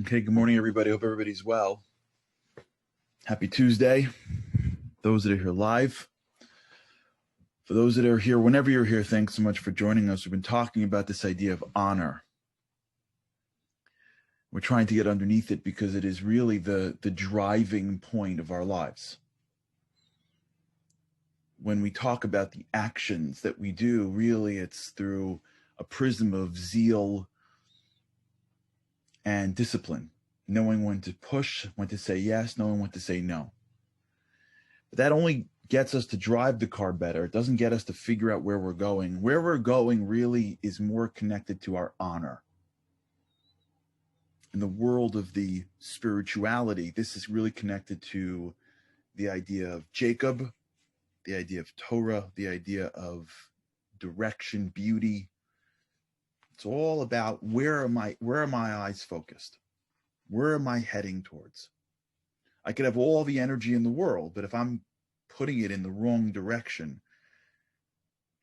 Okay, good morning, everybody. Hope everybody's well. Happy Tuesday. Those that are here live. For those that are here, whenever you're here, thanks so much for joining us. We've been talking about this idea of honor. We're trying to get underneath it because it is really the driving point of our lives. When we talk about the actions that we do, really it's through a prism of zeal and discipline, knowing when to push, when to say yes, knowing when to say no. But that only gets us to drive the car better. It doesn't get us to figure out where we're going. Where we're going really is more connected to our honor. In the world of the spirituality, this is really connected to the idea of Jacob, the idea of Torah, the idea of direction, beauty. It's all about where are my eyes focused? Where am I heading towards? I could have all the energy in the world, but if I'm putting it in the wrong direction,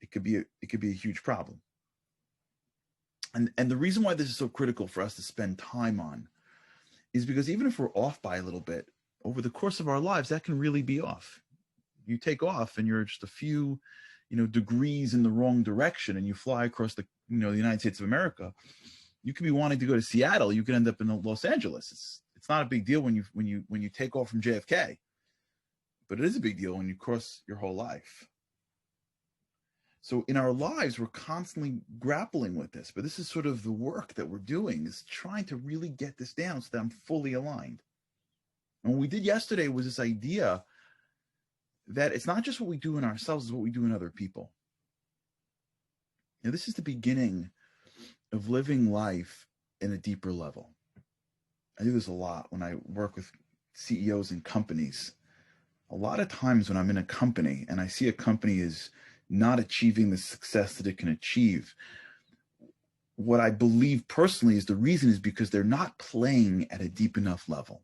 it could be a huge problem. And the reason why this is so critical for us to spend time on is because even if we're off by a little bit over the course of our lives, that can really be off. You take off and you're just a few, degrees in the wrong direction, and you fly across the United States of America. You could be wanting to go to Seattle. You could end up in Los Angeles. It's not a big deal when you take off from JFK, but it is a big deal when you cross your whole life. So in our lives, we're constantly grappling with this, but this is sort of the work that we're doing, is trying to really get this down so that I'm fully aligned. And what we did yesterday was this idea that it's not just what we do in ourselves, it's what we do in other people. Now, this is the beginning of living life in a deeper level. I do this a lot when I work with CEOs and companies. A lot of times when I'm in a company and I see a company is not achieving the success that it can achieve, what I believe personally is the reason is because they're not playing at a deep enough level.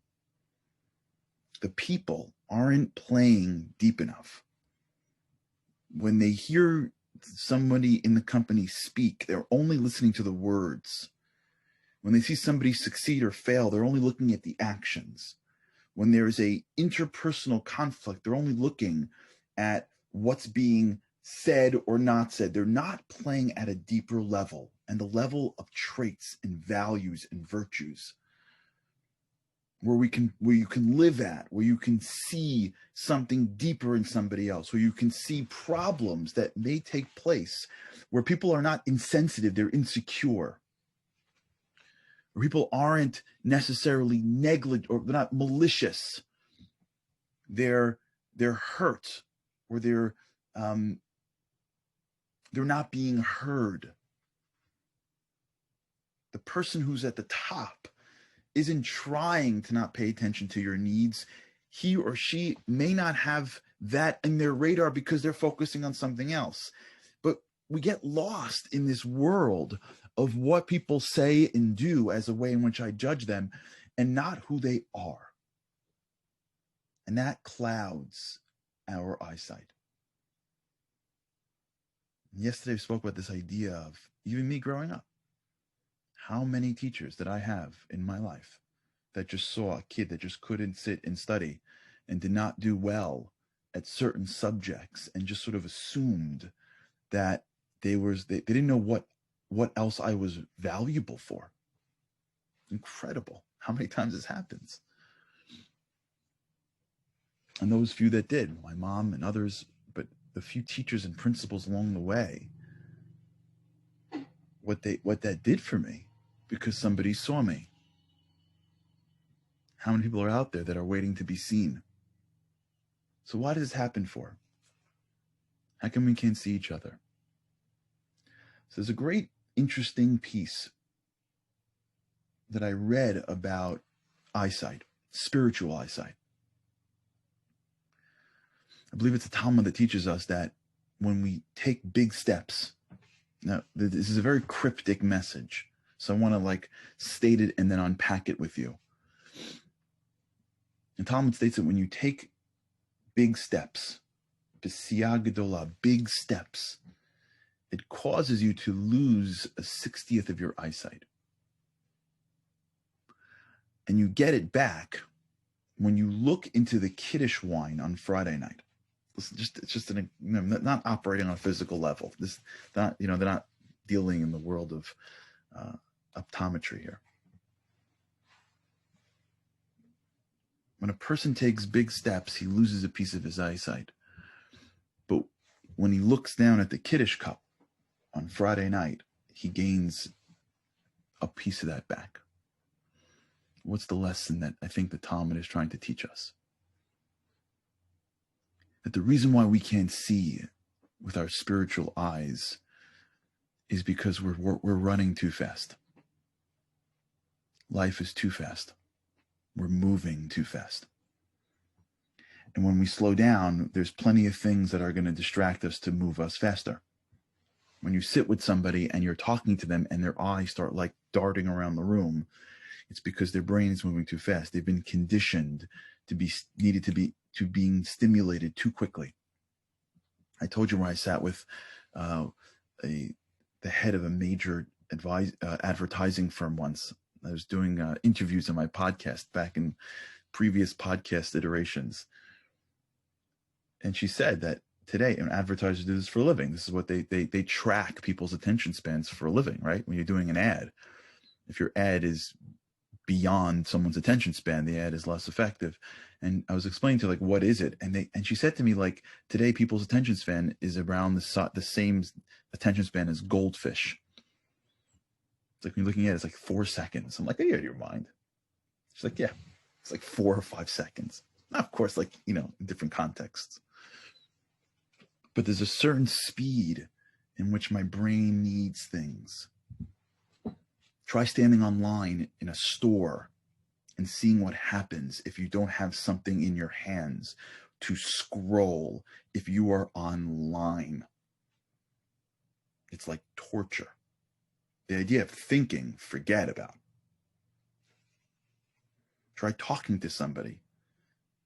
The people aren't playing deep enough. When they hear somebody in the company speak, they're only listening to the words. When they see somebody succeed or fail, they're only looking at the actions. When there is a interpersonal conflict, they're only looking at what's being said or not said. They're not playing at a deeper level, and the level of traits and values and virtues where you can live at, where you can see something deeper in somebody else, where you can see problems that may take place, where people are not insensitive, they're insecure, where people aren't necessarily negligent or they're not malicious, they're hurt, or they're not being heard. The person who's at the top isn't trying to not pay attention to your needs. He or she may not have that in their radar because they're focusing on something else. But we get lost in this world of what people say and do as a way in which I judge them, and not who they are. And that clouds our eyesight. Yesterday, we spoke about this idea of even me growing up. How many teachers did I have in my life that just saw a kid that just couldn't sit and study and did not do well at certain subjects and just sort of assumed that they didn't know what else I was valuable for. Incredible how many times this happens. And those few that did, my mom and others, but the few teachers and principals along the way, what that did for me, because somebody saw me. How many people are out there that are waiting to be seen? So why does this happen for? How come we can't see each other? So there's a great, interesting piece that I read about eyesight, spiritual eyesight. I believe it's a Talmud that teaches us that when we take big steps, now this is a very cryptic message, so I want to state it and then unpack it with you. And Talmud states that when you take big steps, b'siyah gedolah, big steps, it causes you to lose a 60th of your eyesight. And you get it back when you look into the Kiddush wine on Friday night. It's just not operating on a physical level. They're not dealing in the world of optometry here. When a person takes big steps, he loses a piece of his eyesight. But when he looks down at the Kiddush cup on Friday night, he gains a piece of that back. What's the lesson that I think the Talmud is trying to teach us? That the reason why we can't see with our spiritual eyes is because we're running too fast. Life is too fast. We're moving too fast. And when we slow down, there's plenty of things that are going to distract us to move us faster. When you sit with somebody and you're talking to them and their eyes start like darting around the room, it's because their brain is moving too fast. They've been conditioned to being stimulated too quickly. I told you where I sat with the head of a major advertising firm once. I was doing interviews on my podcast back in previous podcast iterations. And she said that today, and advertisers do this for a living. This is what they track people's attention spans for a living, right? When you're doing an ad, if your ad is beyond someone's attention span, the ad is less effective. And I was explaining to her, like, what is it? And she said to me, like, today people's attention span is around the same attention span as goldfish. It's like when you're looking at it, it's like 4 seconds. I'm like, are you out of your mind? She's like, yeah, it's like 4 or 5 seconds. Now, of course, like, in different contexts. But there's a certain speed in which my brain needs things. Try standing online in a store and seeing what happens if you don't have something in your hands to scroll if you are online. It's like torture. The idea of thinking, forget about. Try talking to somebody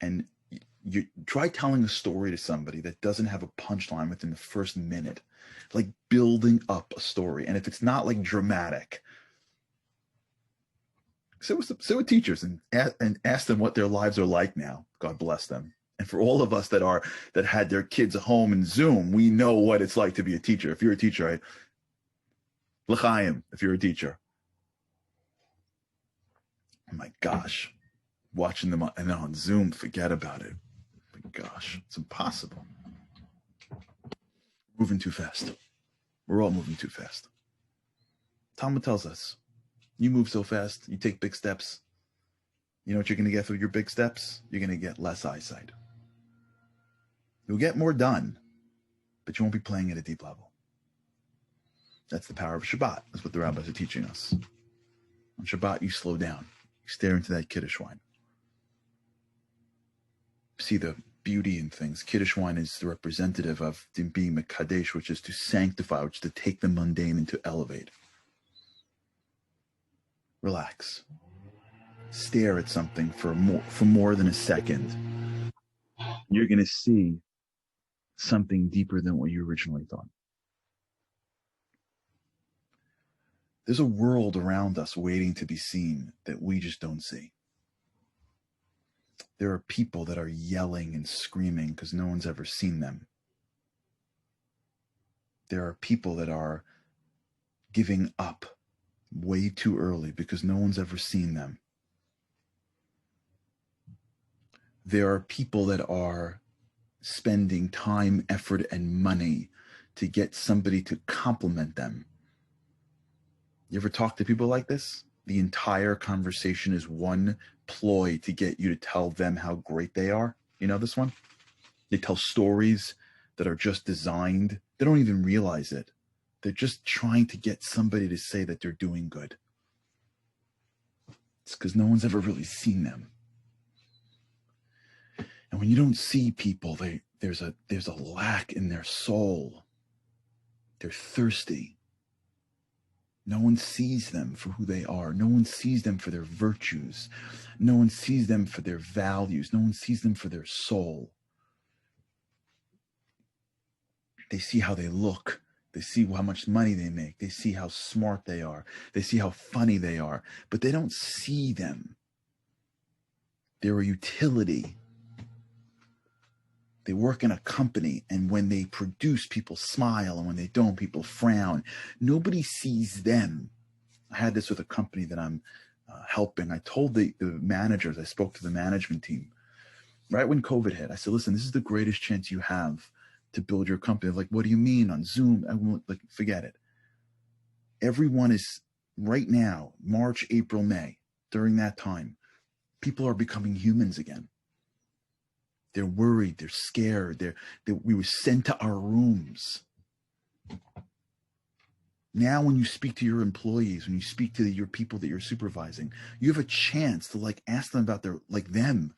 and you try telling a story to somebody that doesn't have a punchline within the first minute, like building up a story. And if it's not like dramatic, sit with teachers and ask them what their lives are like now. God bless them. And for all of us that had their kids at home in Zoom, we know what it's like to be a teacher. If you're a teacher, right? L'chaim, if you're a teacher. Oh my gosh. Watching them on Zoom, forget about it. My gosh, it's impossible. Moving too fast. We're all moving too fast. Talmud tells us, you move so fast, you take big steps. You know what you're going to get through your big steps? You're going to get less eyesight. You'll get more done, but you won't be playing at a deep level. That's the power of Shabbat. That's what the rabbis are teaching us. On Shabbat, you slow down. You stare into that Kiddush wine. See the beauty in things. Kiddush wine is the representative of being Mekadesh, which is to sanctify, which is to take the mundane and to elevate. Relax. Stare at something for more than a second. You're going to see something deeper than what you originally thought. There's a world around us waiting to be seen that we just don't see. There are people that are yelling and screaming because no one's ever seen them. There are people that are giving up way too early because no one's ever seen them. There are people that are spending time, effort, and money to get somebody to compliment them. You ever talk to people like this? The entire conversation is one ploy to get you to tell them how great they are. You know this one? They tell stories that are just designed. They don't even realize it. They're just trying to get somebody to say that they're doing good. It's because no one's ever really seen them. And when you don't see people, there's a lack in their soul. They're thirsty. No one sees them for who they are. No one sees them for their virtues. No one sees them for their values. No one sees them for their soul. They see how they look. They see how much money they make. They see how smart they are. They see how funny they are. But they don't see them. They're a utility. They work in a company, and when they produce, people smile, and when they don't, people frown. Nobody sees them. I had this with a company that I'm helping. I told the managers, I spoke to the management team right when COVID hit. I said, listen, this is the greatest chance you have to build your company. They're like, what do you mean on Zoom? I won't, like, forget it. Everyone is right now, March, April, May, during that time, people are becoming humans again. They're worried. They're scared. We were sent to our rooms. Now, when you speak to your employees, when you speak to your people that you're supervising, you have a chance to like ask them about their, like them.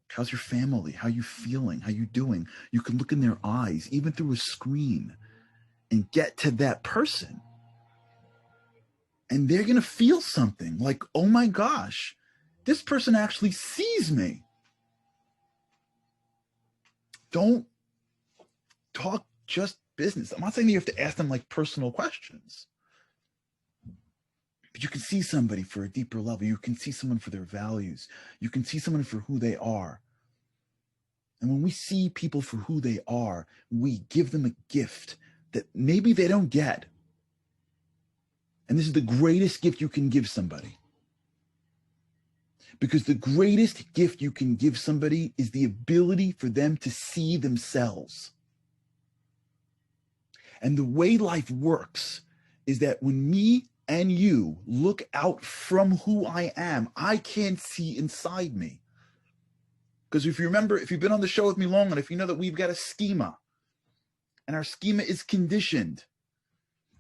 How's your family? How you feeling? How you doing? You can look in their eyes, even through a screen, and get to that person. And they're going to feel something like, oh my gosh, this person actually sees me. Don't talk just business. I'm not saying that you have to ask them like personal questions, but you can see somebody for a deeper level. You can see someone for their values. You can see someone for who they are. And when we see people for who they are, we give them a gift that maybe they don't get. And this is the greatest gift you can give somebody. Because the greatest gift you can give somebody is the ability for them to see themselves. And the way life works is that when me and you look out from who I am, I can't see inside me. Because if you remember, if you've been on the show with me long enough, you know that we've got a schema. And our schema is conditioned.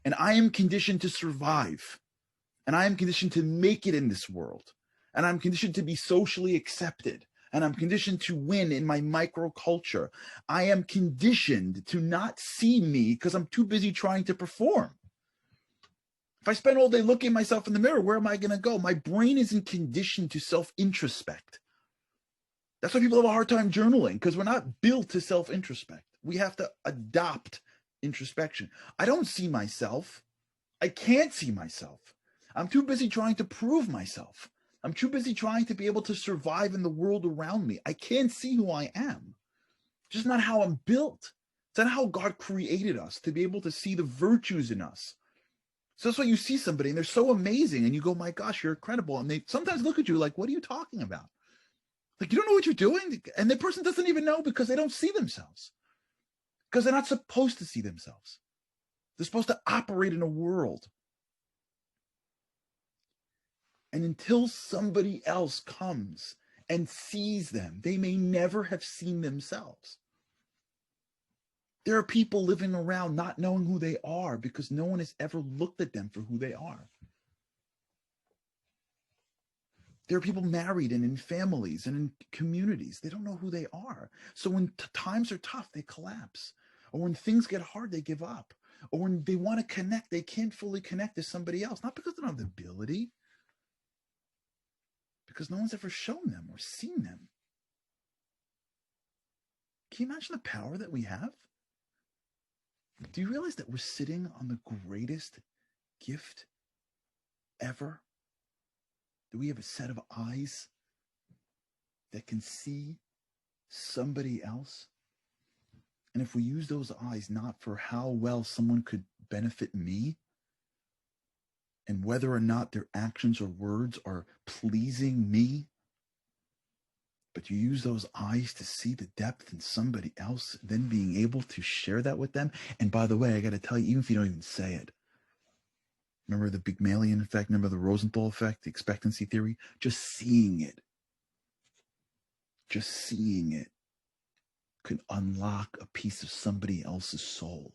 And I am conditioned to survive. And I am conditioned to make it in this world. And I'm conditioned to be socially accepted. And I'm conditioned to win in my microculture. I am conditioned to not see me because I'm too busy trying to perform. If I spend all day looking at myself in the mirror, where am I going to go? My brain isn't conditioned to self-introspect. That's why people have a hard time journaling, because we're not built to self-introspect. We have to adopt introspection. I don't see myself. I can't see myself. I'm too busy trying to prove myself. I'm too busy trying to be able to survive in the world around me. I can't see who I am. It's just not how I'm built. It's not how God created us, to be able to see the virtues in us. So that's why you see somebody and they're so amazing and you go, my gosh, you're incredible. And they sometimes look at you like, what are you talking about? Like, you don't know what you're doing? And the person doesn't even know, because they don't see themselves. Because they're not supposed to see themselves. They're supposed to operate in a world. And until somebody else comes and sees them, they may never have seen themselves. There are people living around not knowing who they are because no one has ever looked at them for who they are. There are people married and in families and in communities. They don't know who they are. So when times are tough, they collapse. Or when things get hard, they give up. Or when they want to connect, they can't fully connect to somebody else. Not because they don't have the ability, because no one's ever shown them or seen them. Can you imagine the power that we have? Do you realize that we're sitting on the greatest gift ever? That we have a set of eyes that can see somebody else? And if we use those eyes not for how well someone could benefit me, and whether or not their actions or words are pleasing me, but you use those eyes to see the depth in somebody else, then being able to share that with them. And by the way, I got to tell you, even if you don't even say it, remember the Pygmalion effect? Remember the Rosenthal effect, the expectancy theory? Just seeing it could unlock a piece of somebody else's soul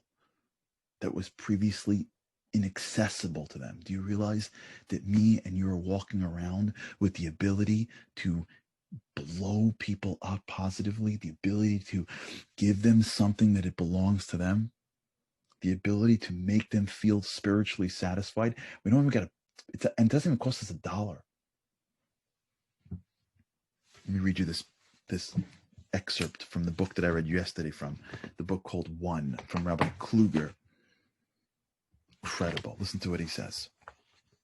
that was previously inaccessible to them. Do you realize that me and you are walking around with the ability to blow people up positively, the ability to give them something that it belongs to them, the ability to make them feel spiritually satisfied? We don't even got to, and it doesn't even cost us $1. Let me read you this excerpt from the book that I read yesterday, from the book called One, from Rabbi Kluger. Incredible. Listen to what he says.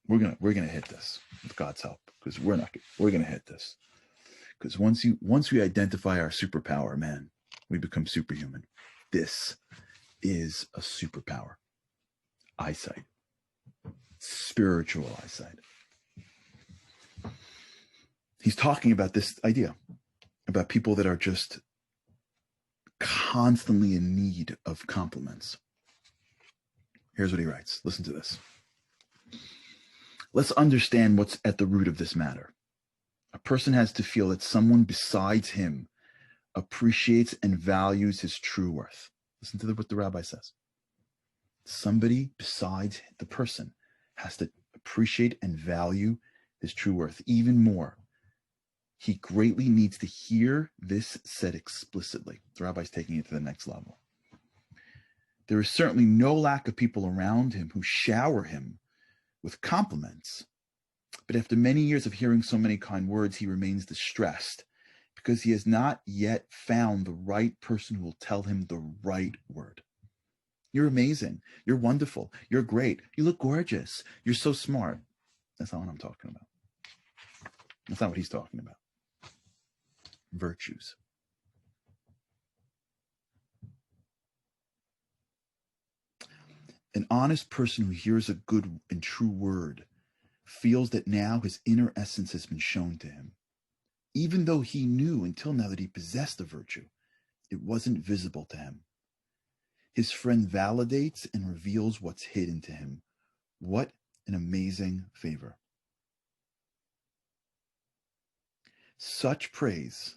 We're gonna hit this with God's help, because we're gonna hit this. Because once we identify our superpower, man, we become superhuman. This is a superpower. Eyesight. Spiritual eyesight. He's talking about this idea, about people that are just constantly in need of compliments. Here's what he writes. Listen to this. Let's understand what's at the root of this matter. A person has to feel that someone besides him appreciates and values his true worth. Listen to what the rabbi says. Somebody besides the person has to appreciate and value his true worth. Even more, he greatly needs to hear this said explicitly. The rabbi's taking it to the next level. There is certainly no lack of people around him who shower him with compliments. But after many years of hearing so many kind words, he remains distressed because he has not yet found the right person who will tell him the right word. You're amazing. You're wonderful. You're great. You look gorgeous. You're so smart. That's not what I'm talking about. That's not what he's talking about. Virtues. An honest person who hears a good and true word feels that now his inner essence has been shown to him. Even though he knew until now that he possessed a virtue, it wasn't visible to him. His friend validates and reveals what's hidden to him. What an amazing favor. Such praise,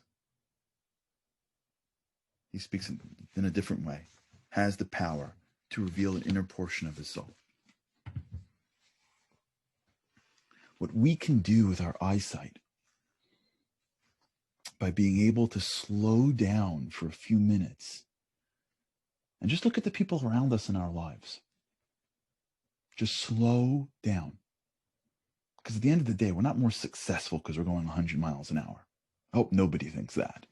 he speaks in a different way, has the power to reveal an inner portion of his soul. What we can do with our eyesight, by being able to slow down for a few minutes and just look at the people around us in our lives. Just slow down. Because at the end of the day, we're not more successful because we're going 100 miles an hour. I hope nobody thinks that.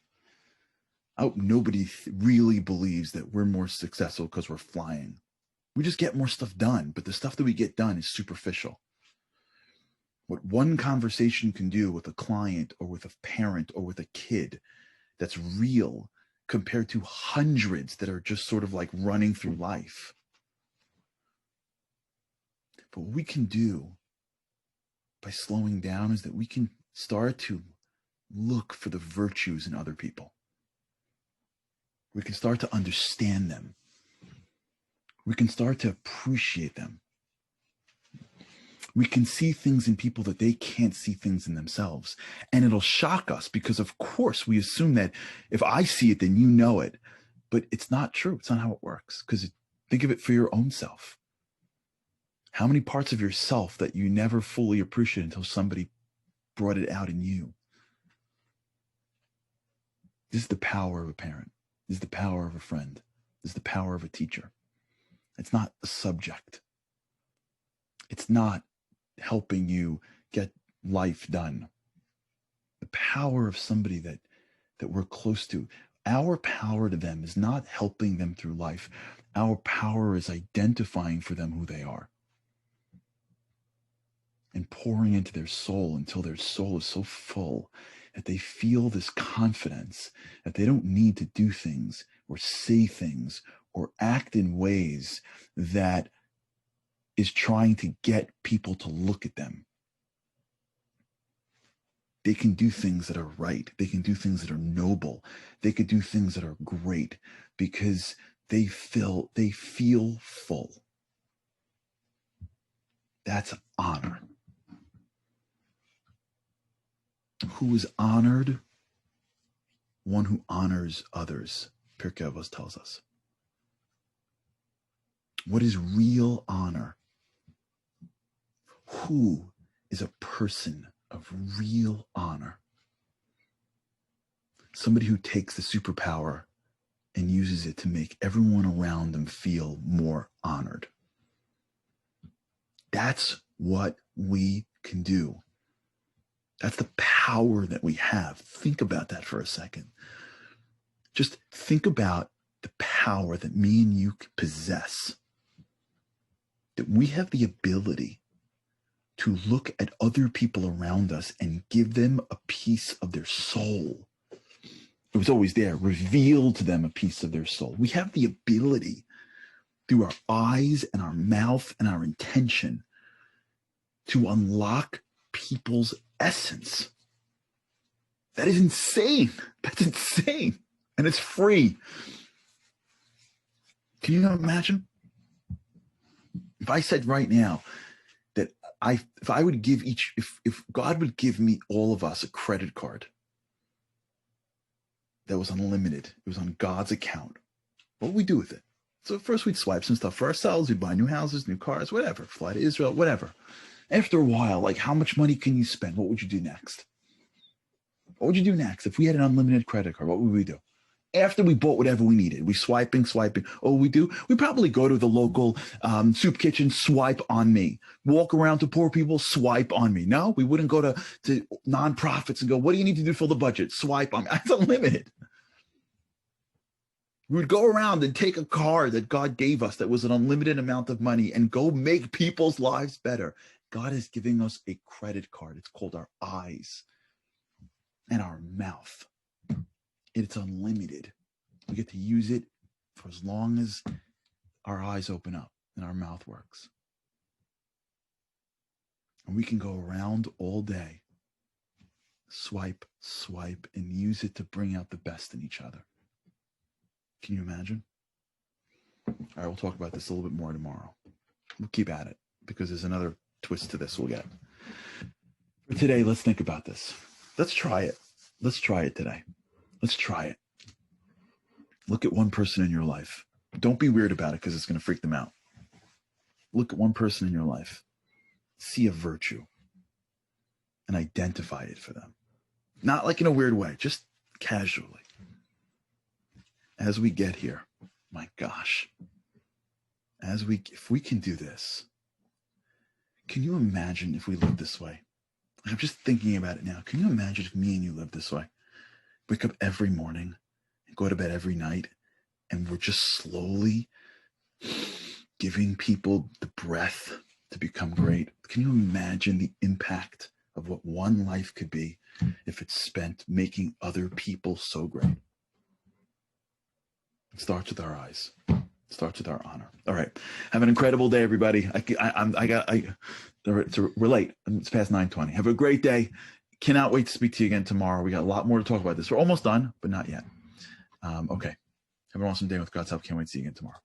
I hope nobody really believes that we're more successful because we're flying. We just get more stuff done, but the stuff that we get done is superficial. What one conversation can do with a client or with a parent or with a kid that's real compared to hundreds that are just sort of like running through life. But what we can do by slowing down is that we can start to look for the virtues in other people. We can start to understand them. We can start to appreciate them. We can see things in people that they can't see things in themselves. And it'll shock us because, of course, we assume that if I see it, then you know it. But it's not true. It's not how it works. Because think of it for your own self. How many parts of yourself that you never fully appreciate until somebody brought it out in you? This is the power of a parent. This is the power of a friend. This is the power of a teacher. It's not a subject. It's not helping you get life done. The power of somebody that we're close to, our power to them is not helping them through life. Our power is identifying for them who they are and pouring into their soul until their soul is so full that they feel this confidence that they don't need to do things or say things or act in ways that is trying to get people to look at them. They can do things that are right. They can do things that are noble. They can do things that are great because they feel full. That's honor. Who is honored? One who honors others, Pirkei Avos tells us. What is real honor? Who is a person of real honor? Somebody who takes the superpower and uses it to make everyone around them feel more honored. That's what we can do. That's the power that we have. Think about that for a second. Just think about the power that me and you possess. That we have the ability to look at other people around us and give them a piece of their soul. It was always there, reveal to them a piece of their soul. We have the ability through our eyes and our mouth and our intention to unlock people's essence. That is insane. That's insane. And it's free. Can you imagine? If I said right now that if I would give if God would give me, all of us, a credit card that was unlimited, it was on God's account, what would we do with it? So first we'd swipe some stuff for ourselves. We'd buy new houses, new cars, whatever, fly to Israel, whatever. After a while, like, how much money can you spend? What would you do next? What would you do next? If we had an unlimited credit card, what would we do? After we bought whatever we needed, we swiping. Oh, we do? We probably go to the local soup kitchen, swipe on me. Walk around to poor people, swipe on me. No, we wouldn't go to nonprofits and go, what do you need to do to fill the budget? Swipe on me. It's unlimited. We would go around and take a card that God gave us that was an unlimited amount of money and go make people's lives better. God is giving us a credit card. It's called our eyes and our mouth. It's unlimited. We get to use it for as long as our eyes open up and our mouth works. And we can go around all day, swipe, and use it to bring out the best in each other. Can you imagine? All right, we'll talk about this a little bit more tomorrow. We'll keep at it because there's another twist to this we'll get. For today, let's think about this. Let's try it. Let's try it today. Let's try it. Look at one person in your life. Don't be weird about it because it's going to freak them out. Look at one person in your life. See a virtue and identify it for them. Not like in a weird way, just casually. As we get here, my gosh, if we can do this, can you imagine if we live this way? I'm just thinking about it now. Can you imagine if me and you live this way? Wake up every morning and go to bed every night, and we're just slowly giving people the breath to become great. Can you imagine the impact of what one life could be if it's spent making other people so great? It starts with our eyes. It starts with our honor. All right. Have an incredible day, everybody. We're late. It's past 9:20. Have a great day. Cannot wait to speak to you again tomorrow. We got a lot more to talk about this. We're almost done, but not yet. Okay. Have an awesome day with God's help. Can't wait to see you again tomorrow.